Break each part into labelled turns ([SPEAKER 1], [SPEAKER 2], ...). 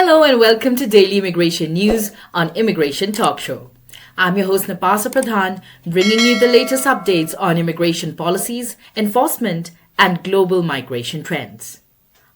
[SPEAKER 1] Hello and welcome to Daily Immigration News on Immigration Talk Show. I'm your host Nipasa Pradhan, bringing you the latest updates on immigration policies, enforcement, and global migration trends.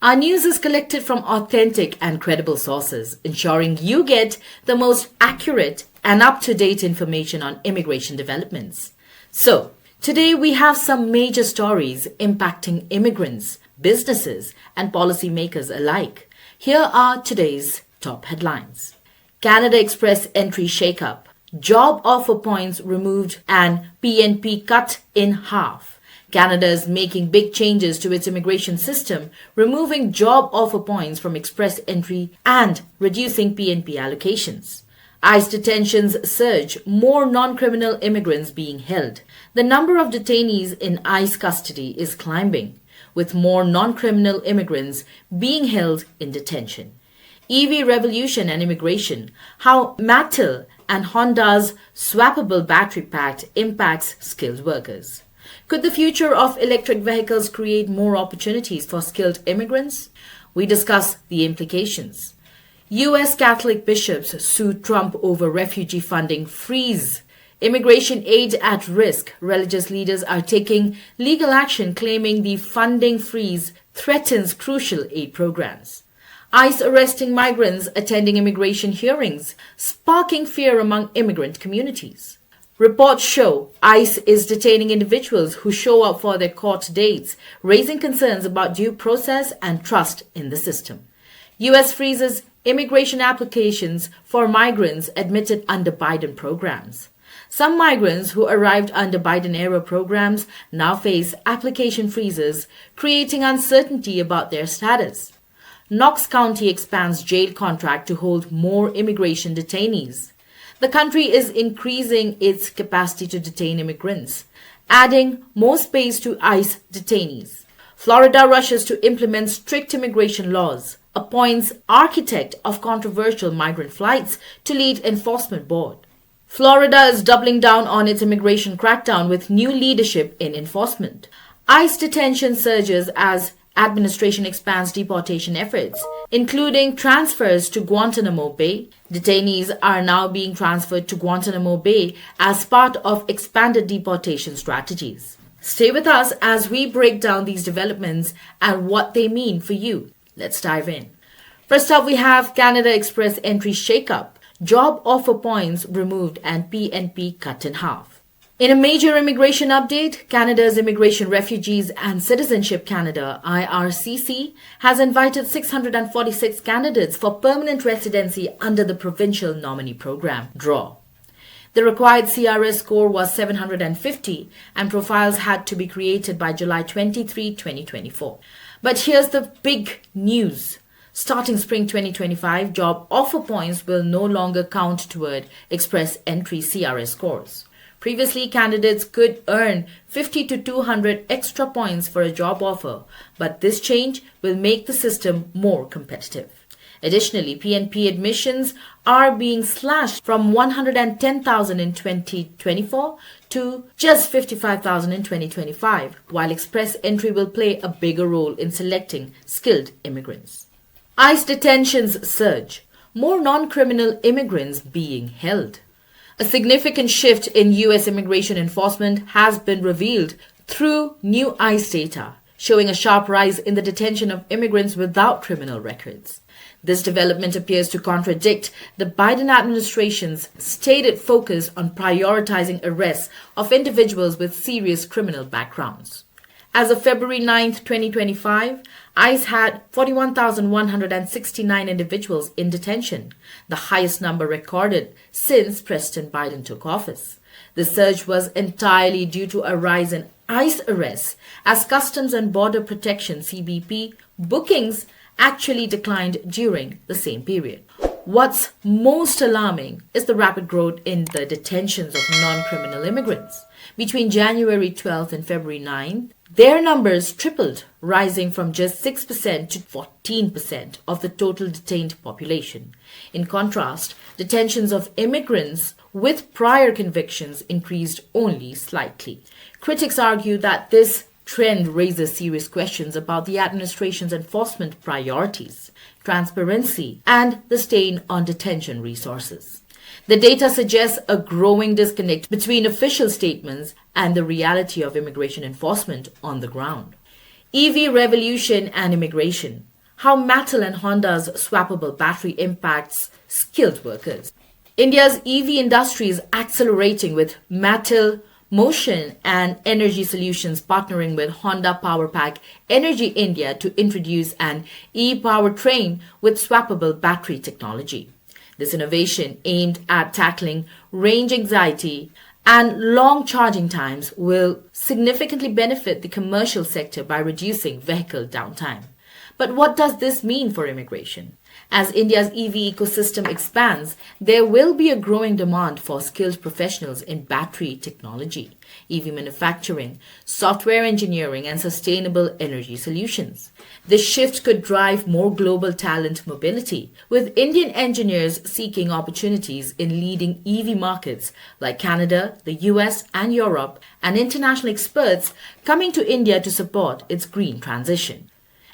[SPEAKER 1] Our news is collected from authentic and credible sources, ensuring you get the most accurate and up-to-date information on immigration developments. So, today we have some major stories impacting immigrants, businesses, and policymakers alike. Here are today's top headlines. Canada Express entry shakeup, job offer points removed and PNP cut in half. Canada is making big changes to its immigration system, removing job offer points from express entry and reducing PNP allocations. ICE detentions surge, more non-criminal immigrants being held. The number of detainees in ICE custody is climbing, with more non-criminal immigrants being held in detention. EV revolution and immigration, how Matel and Honda's Swappable battery Pact impacts skilled workers. Could the future of electric vehicles create more opportunities for skilled immigrants? We discuss the implications. U.S. Catholic bishops sue Trump over refugee funding freeze. Immigration aid at risk. Religious leaders are taking legal action claiming the funding freeze threatens crucial aid programs. ICE arresting migrants attending immigration hearings, sparking fear among immigrant communities. Reports show ICE is detaining individuals who show up for their court dates, raising concerns about due process and trust in the system. U.S. freezes immigration applications for migrants admitted under Biden programs. Some migrants who arrived under Biden-era programs now face application freezes, creating uncertainty about their status. Knox County expands jail contract to hold more immigration detainees. The country is increasing its capacity to detain immigrants, adding more space to ICE detainees. Florida rushes to implement strict immigration laws, appoints architect of controversial migrant flights to lead enforcement board. Florida is doubling down on its immigration crackdown with new leadership in enforcement. ICE detention surges as administration expands deportation efforts, including transfers to Guantanamo Bay. Detainees are now being transferred to Guantanamo Bay as part of expanded deportation strategies. Stay with us as we break down these developments and what they mean for you. Let's dive in. First up, we have Canada Express entry shakeup. Job offer points removed and PNP cut in half. In a major immigration update, Canada's Immigration, Refugees and Citizenship Canada (IRCC) has invited 646 candidates for permanent residency under the Provincial Nominee Program (DRAW). The required CRS score was 750 and profiles had to be created by July 23, 2024. But here's the big news. Starting spring 2025, job offer points will no longer count toward express entry CRS scores. Previously, candidates could earn 50 to 200 extra points for a job offer, but this change will make the system more competitive. Additionally, PNP admissions are being slashed from 110,000 in 2024 to just 55,000 in 2025, while express entry will play a bigger role in selecting skilled immigrants. ICE detentions surge, more non-criminal immigrants being held. A significant shift in U.S. immigration enforcement has been revealed through new ICE data, showing a sharp rise in the detention of immigrants without criminal records. This development appears to contradict the Biden administration's stated focus on prioritizing arrests of individuals with serious criminal backgrounds. As of February 9, 2025, ICE had 41,169 individuals in detention, the highest number recorded since President Biden took office. The surge was entirely due to a rise in ICE arrests as Customs and Border Protection (CBP) bookings actually declined during the same period. What's most alarming is the rapid growth in the detentions of non-criminal immigrants. Between January 12th and February 9th, their numbers tripled, rising from just 6% to 14% of the total detained population. In contrast, detentions of immigrants with prior convictions increased only slightly. Critics argue that this trend raises serious questions about the administration's enforcement priorities, transparency, and the strain on detention resources. The data suggests a growing disconnect between official statements and the reality of immigration enforcement on the ground. EV revolution and immigration. How Matel and Honda's swappable battery impacts skilled workers. India's EV industry is accelerating with Matel Motion and Energy Solutions partnering with Honda Pack Energy India to introduce an e-powertrain with swappable battery technology. This innovation, aimed at tackling range anxiety and long charging times, will significantly benefit the commercial sector by reducing vehicle downtime. But what does this mean for immigration? As India's EV ecosystem expands, there will be a growing demand for skilled professionals in battery technology, EV manufacturing, software engineering, and sustainable energy solutions. This shift could drive more global talent mobility, with Indian engineers seeking opportunities in leading EV markets like Canada, the US, and Europe, and international experts coming to India to support its green transition.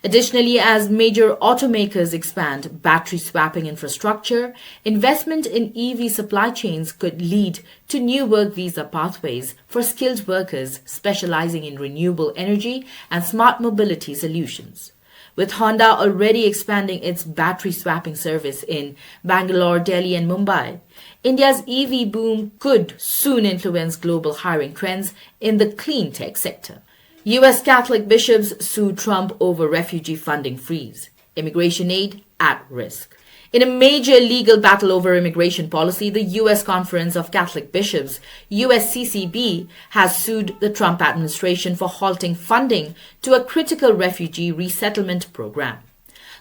[SPEAKER 1] Additionally, as major automakers expand battery swapping infrastructure, investment in EV supply chains could lead to new work visa pathways for skilled workers specializing in renewable energy and smart mobility solutions. With Honda already expanding its battery swapping service in Bangalore, Delhi, and Mumbai, India's EV boom could soon influence global hiring trends in the clean tech sector. U.S. Catholic bishops sue Trump over refugee funding freeze. Immigration aid at risk. In a major legal battle over immigration policy, the U.S. Conference of Catholic Bishops, USCCB, has sued the Trump administration for halting funding to a critical refugee resettlement program.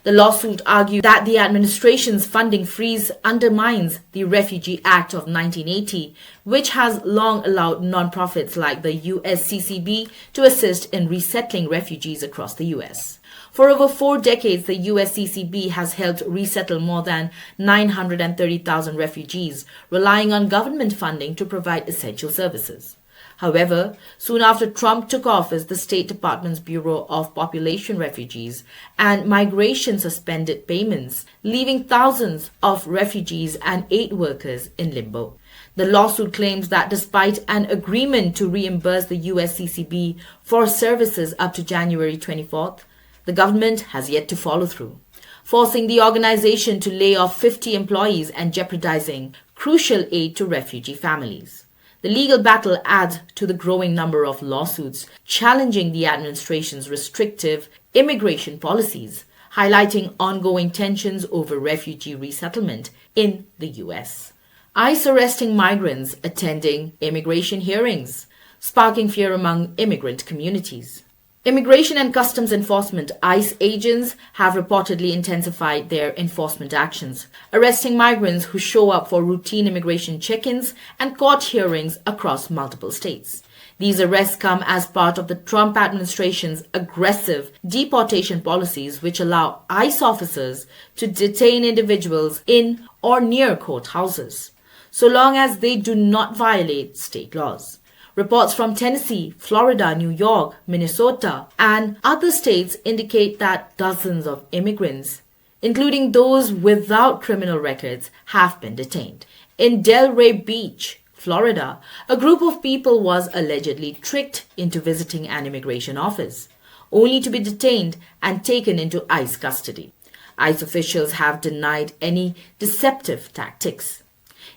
[SPEAKER 1] The lawsuit argued that the administration's funding freeze undermines the Refugee Act of 1980, which has long allowed nonprofits like the USCCB to assist in resettling refugees across the U.S. For over 4 decades, the USCCB has helped resettle more than 930,000 refugees, relying on government funding to provide essential services. However, soon after Trump took office, the State Department's Bureau of Population Refugees and Migration suspended payments, leaving thousands of refugees and aid workers in limbo. The lawsuit claims that despite an agreement to reimburse the USCCB for services up to January 24th, the government has yet to follow through, forcing the organization to lay off 50 employees and jeopardizing crucial aid to refugee families. The legal battle adds to the growing number of lawsuits challenging the administration's restrictive immigration policies, highlighting ongoing tensions over refugee resettlement in the U.S. ICE arresting migrants attending immigration hearings, sparking fear among immigrant communities. Immigration and Customs Enforcement (ICE) agents have reportedly intensified their enforcement actions, arresting migrants who show up for routine immigration check-ins and court hearings across multiple states. These arrests come as part of the Trump administration's aggressive deportation policies, which allow ICE officers to detain individuals in or near courthouses, so long as they do not violate state laws. Reports from Tennessee, Florida, New York, Minnesota, and other states indicate that dozens of immigrants, including those without criminal records, have been detained. In Delray Beach, Florida, a group of people was allegedly tricked into visiting an immigration office, only to be detained and taken into ICE custody. ICE officials have denied any deceptive tactics.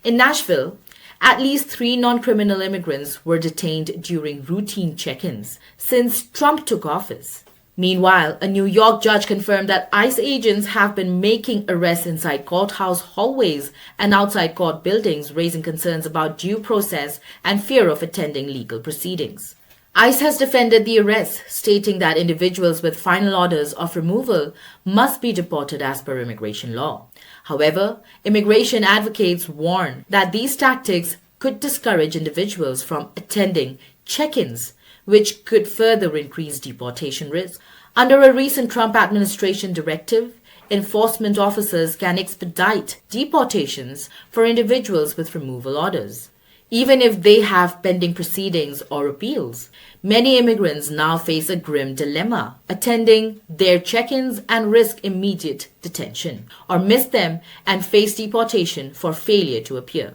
[SPEAKER 1] In Nashville, at least 3 non-criminal immigrants were detained during routine check-ins since Trump took office. Meanwhile, a New York judge confirmed that ICE agents have been making arrests inside courthouse hallways and outside court buildings, raising concerns about due process and fear of attending legal proceedings. ICE has defended the arrests, stating that individuals with final orders of removal must be deported as per immigration law. However, immigration advocates warn that these tactics could discourage individuals from attending check-ins, which could further increase deportation risk. Under a recent Trump administration directive, enforcement officers can expedite deportations for individuals with removal orders. even if they have pending proceedings or appeals. Many immigrants now face a grim dilemma, attending their check-ins and risk immediate detention, or miss them and face deportation for failure to appear.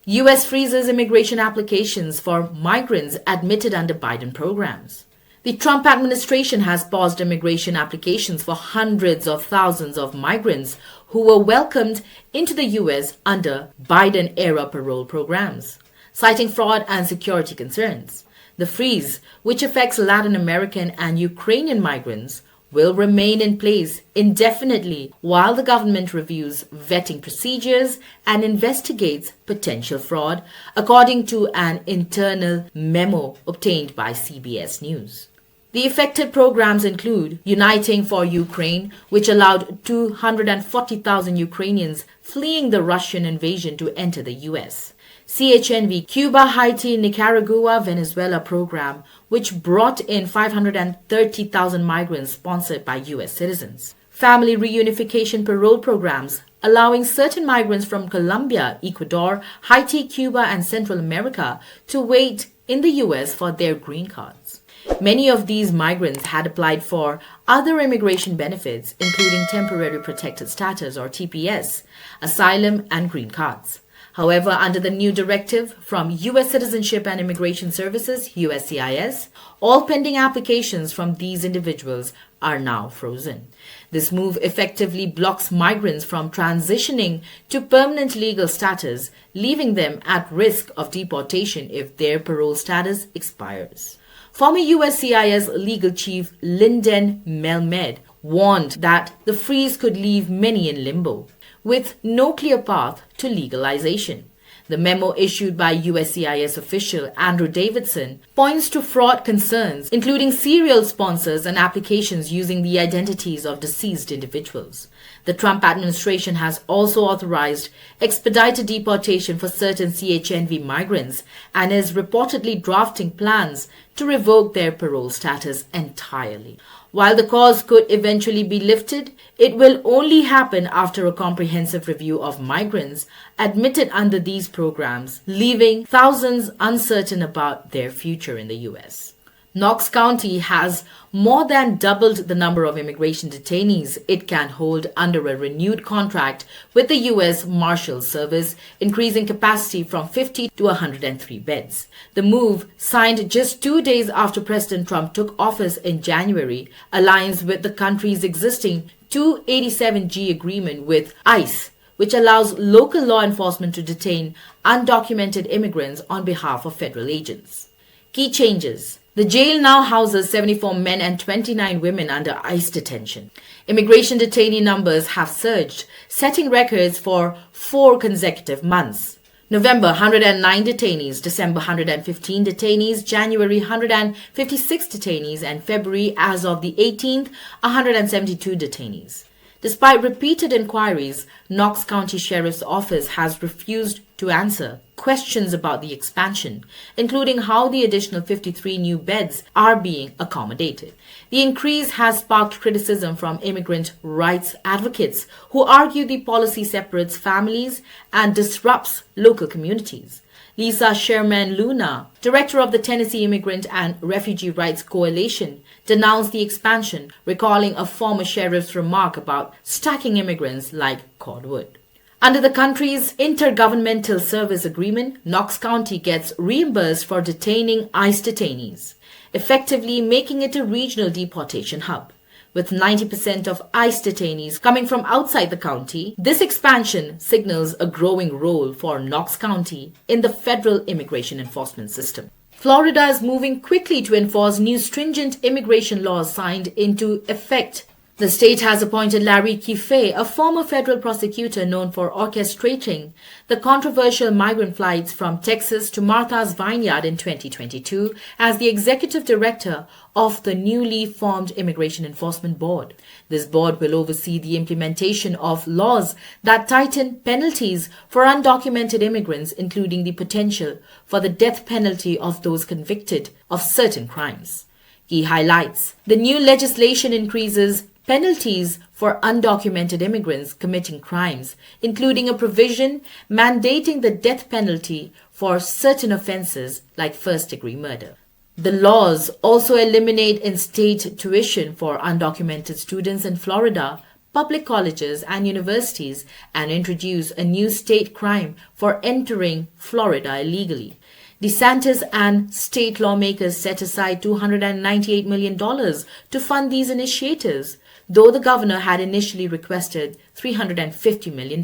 [SPEAKER 1] U.S. freezes immigration applications for migrants admitted under Biden programs. The Trump administration has paused immigration applications for hundreds of thousands of migrants who were welcomed into the U.S. under Biden-era parole programs, citing fraud and security concerns. The freeze, which affects Latin American and Ukrainian migrants, will remain in place indefinitely while the government reviews vetting procedures and investigates potential fraud, according to an internal memo obtained by CBS News. The affected programs include Uniting for Ukraine, which allowed 240,000 Ukrainians fleeing the Russian invasion to enter the U.S. CHNV Cuba, Haiti, Nicaragua, Venezuela program, which brought in 530,000 migrants sponsored by U.S. citizens. Family reunification parole programs, allowing certain migrants from Colombia, Ecuador, Haiti, Cuba, and Central America to wait in the U.S. for their green cards. Many of these migrants had applied for other immigration benefits, including temporary protected status or TPS, asylum, and green cards. However, under the new directive from U.S. Citizenship and Immigration Services, USCIS, all pending applications from these individuals are now frozen. This move effectively blocks migrants from transitioning to permanent legal status, leaving them at risk of deportation if their parole status expires. Former USCIS legal chief Lyndon Melmed warned that the freeze could leave many in limbo, with no clear path to legalization. The memo issued by USCIS official Andrew Davidson points to fraud concerns, including serial sponsors and applications using the identities of deceased individuals. The Trump administration has also authorized expedited deportation for certain CHNV migrants and is reportedly drafting plans to revoke their parole status entirely. While the cause could eventually be lifted, it will only happen after a comprehensive review of migrants admitted under these programs, leaving thousands uncertain about their future in the U.S. Knox County has more than doubled the number of immigration detainees it can hold under a renewed contract with the U.S. Marshals Service, increasing capacity from 50 to 103 beds. The move, signed just 2 days after President Trump took office in January, aligns with the country's existing 287G agreement with ICE, which allows local law enforcement to detain undocumented immigrants on behalf of federal agents. Key changes. The jail now houses 74 men and 29 women under ICE detention. Immigration detainee numbers have surged, setting records for 4 consecutive months. November, 109 detainees, December, 115 detainees, January, 156 detainees, and February, as of the 18th, 172 detainees. Despite repeated inquiries, Knox County Sheriff's Office has refused to answer questions about the expansion, including how the additional 53 new beds are being accommodated. The increase has sparked criticism from immigrant rights advocates who argue the policy separates families and disrupts local communities. Lisa Sherman Luna, director of the Tennessee Immigrant and Refugee Rights Coalition, denounced the expansion, recalling a former sheriff's remark about stacking immigrants like cordwood. Under the country's Intergovernmental Service Agreement, Knox County gets reimbursed for detaining ICE detainees, effectively making it a regional deportation hub. With 90% of ICE detainees coming from outside the county, this expansion signals a growing role for Knox County in the federal immigration enforcement system. Florida is moving quickly to enforce new stringent immigration laws signed into effect. The state has appointed Larry Kiffe, a former federal prosecutor known for orchestrating the controversial migrant flights from Texas to Martha's Vineyard in 2022, as the executive director of the newly formed Immigration Enforcement Board. This board will oversee the implementation of laws that tighten penalties for undocumented immigrants, including the potential for the death penalty of those convicted of certain crimes. He highlights the new legislation increases penalties for undocumented immigrants committing crimes, including a provision mandating the death penalty for certain offenses like first-degree murder. The laws also eliminate in-state tuition for undocumented students in Florida, public colleges and universities, and introduce a new state crime for entering Florida illegally. DeSantis and state lawmakers set aside $298 million to fund these initiatives, though the governor had initially requested $350 million.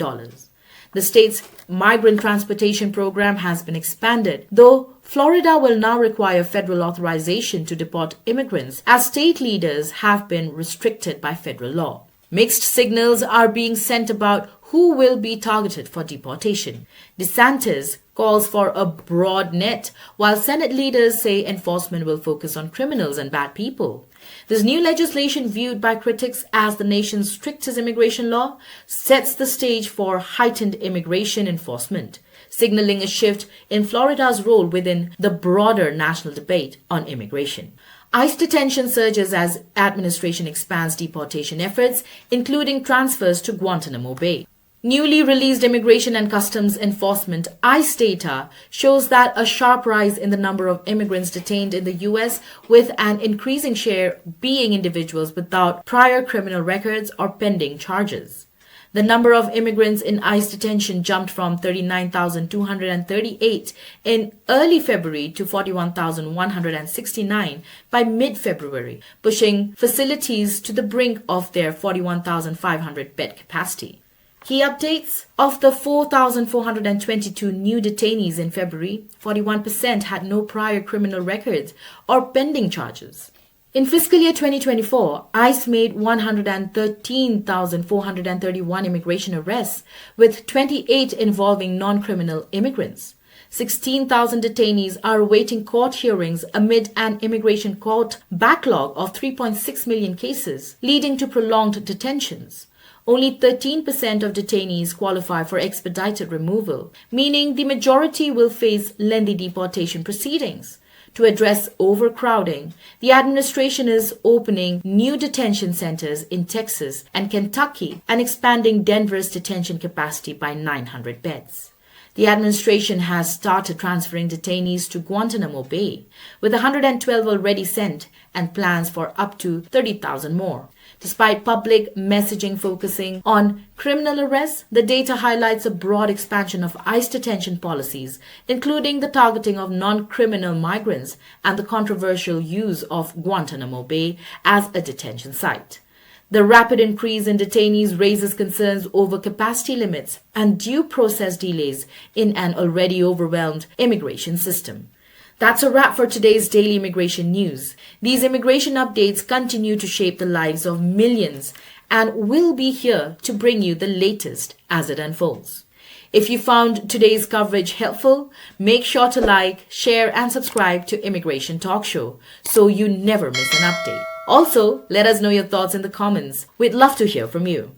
[SPEAKER 1] The state's migrant transportation program has been expanded, though Florida will now require federal authorization to deport immigrants, as state leaders have been restricted by federal law. Mixed signals are being sent about who will be targeted for deportation. DeSantis calls for a broad net, while Senate leaders say enforcement will focus on criminals and bad people. This new legislation, viewed by critics as the nation's strictest immigration law, sets the stage for heightened immigration enforcement, signaling a shift in Florida's role within the broader national debate on immigration. ICE detention surges as administration expands deportation efforts, including transfers to Guantanamo Bay. Newly released Immigration and Customs Enforcement ICE data shows that a sharp rise in the number of immigrants detained in the U.S., with an increasing share being individuals without prior criminal records or pending charges. The number of immigrants in ICE detention jumped from 39,238 in early February to 41,169 by mid-February, pushing facilities to the brink of their 41,500 bed capacity. Key updates: of the 4,422 new detainees in February, 41% had no prior criminal records or pending charges. In fiscal year 2024, ICE made 113,431 immigration arrests, with 28 involving non-criminal immigrants. 16,000 detainees are awaiting court hearings amid an immigration court backlog of 3.6 million cases, leading to prolonged detentions. Only 13% of detainees qualify for expedited removal, meaning the majority will face lengthy deportation proceedings. To address overcrowding, the administration is opening new detention centers in Texas and Kentucky and expanding Denver's detention capacity by 900 beds. The administration has started transferring detainees to Guantanamo Bay, with 112 already sent and plans for up to 30,000 more. Despite public messaging focusing on criminal arrests, the data highlights a broad expansion of ICE detention policies, including the targeting of non-criminal migrants and the controversial use of Guantanamo Bay as a detention site. The rapid increase in detainees raises concerns over capacity limits and due process delays in an already overwhelmed immigration system. That's a wrap for today's daily immigration news. These immigration updates continue to shape the lives of millions and will be here to bring you the latest as it unfolds. If you found today's coverage helpful, make sure to like, share and subscribe to Immigration Talk Show so you never miss an update. Also, let us know your thoughts in the comments. We'd love to hear from you.